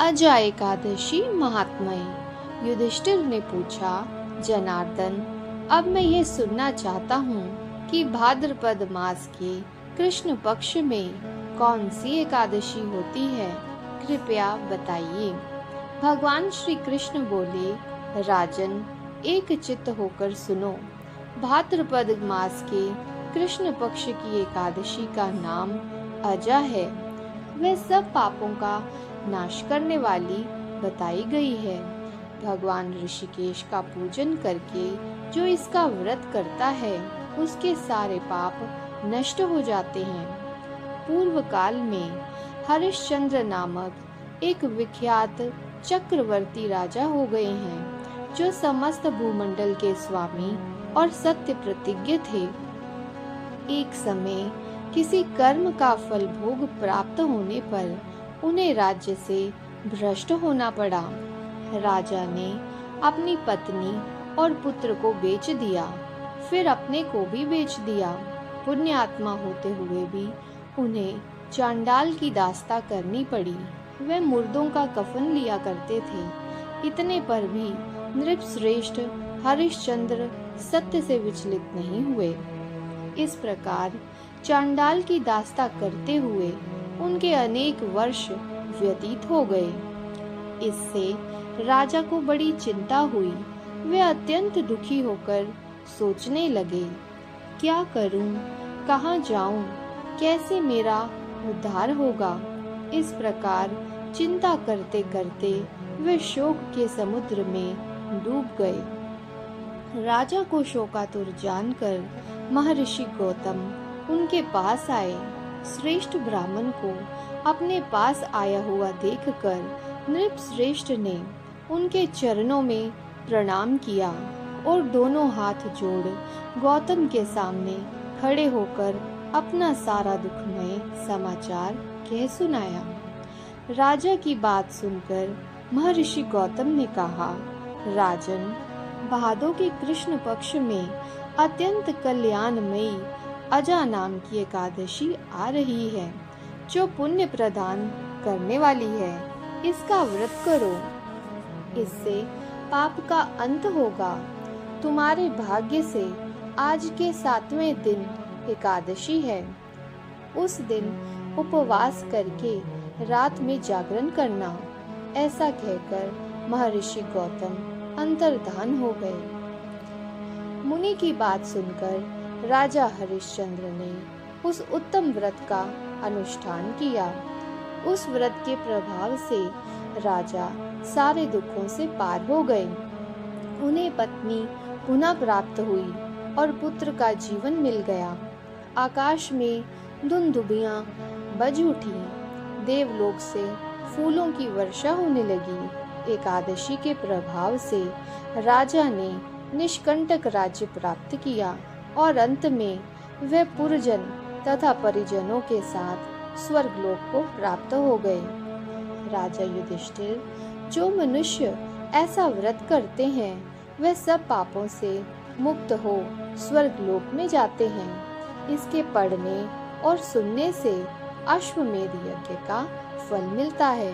अजा एकादशी महात्म्य। युधिष्ठिर ने पूछा, जनार्दन, अब मैं ये सुनना चाहता हूँ कि भाद्रपद मास के कृष्ण पक्ष में कौन सी एकादशी होती है, कृपया बताइए। भगवान श्री कृष्ण बोले, राजन, एक चित्त होकर सुनो। भाद्रपद मास के कृष्ण पक्ष की एकादशी का नाम अजा है। वह सब पापों का नाश करने वाली बताई गई है। भगवान ऋषिकेश का पूजन करके जो इसका व्रत करता है उसके सारे पाप नष्ट हो जाते हैं। पूर्व काल में हरिश्चंद्र नामक एक विख्यात चक्रवर्ती राजा हो गए हैं, जो समस्त भूमंडल के स्वामी और सत्य प्रतिज्ञ थे। एक समय किसी कर्म का फल भोग प्राप्त होने पर उन्हें राज्य से भ्रष्ट होना पड़ा। राजा ने अपनी पत्नी और पुत्र को बेच दिया, फिर अपने को भी बेच दिया। पुण्यात्मा होते हुए भी उन्हें चांडाल की दास्ता करनी पड़ी। वे मुर्दों का कफन लिया करते थे। इतने पर भी नृपश्रेष्ठ हरिश्चंद्र सत्य से विचलित नहीं हुए। इस प्रकार चांडाल की दास्ता करते हुए उनके अनेक वर्ष व्यतीत हो गए। इससे राजा को बड़ी चिंता हुई। वे अत्यंत दुखी होकर सोचने लगे, क्या करूं, कहां जाऊं, कैसे मेरा उद्धार होगा। इस प्रकार चिंता करते करते वे शोक के समुद्र में डूब गए। राजा को शोकातुर जानकर महर्षि गौतम उनके पास आए। श्रेष्ठ ब्राह्मण को अपने पास आया हुआ देखकर नृपश्रेष्ठ ने उनके चरणों में प्रणाम किया और दोनों हाथ जोड़ गौतम के सामने खड़े होकर अपना सारा दुखमय समाचार कह सुनाया। राजा की बात सुनकर महर्षि गौतम ने कहा, राजन, भादों के कृष्ण पक्ष में अत्यंत कल्याणमयी अजा नाम की एकादशी आ रही है, जो पुण्य प्रदान करने वाली है। इसका व्रत करो, इससे पाप का अंत होगा। तुम्हारे भाग्य से आज के 7वें दिन एकादशी है। उस दिन उपवास करके रात में जागरण करना। ऐसा कहकर महर्षि गौतम अंतर्धान हो गए। मुनि की बात सुनकर राजा हरिश्चंद्र ने उस उत्तम व्रत का अनुष्ठान किया। उस व्रत के प्रभाव से राजा सारे दुखों से पार हो गए। उन्हें पत्नी पुनः प्राप्त हुई और पुत्र का जीवन मिल गया। आकाश में धुंदुभियां बज उठी। देवलोक से फूलों की वर्षा होने लगी। एकादशी के प्रभाव से राजा ने निष्कंटक राज्य प्राप्त किया और अंत में वह पुरजन तथा परिजनों के साथ स्वर्गलोक को प्राप्त हो गए। राजा युधिष्ठिर, जो मनुष्य ऐसा व्रत करते हैं वह सब पापों से मुक्त हो स्वर्गलोक में जाते हैं। इसके पढ़ने और सुनने से अश्वमेध यज्ञ का फल मिलता है।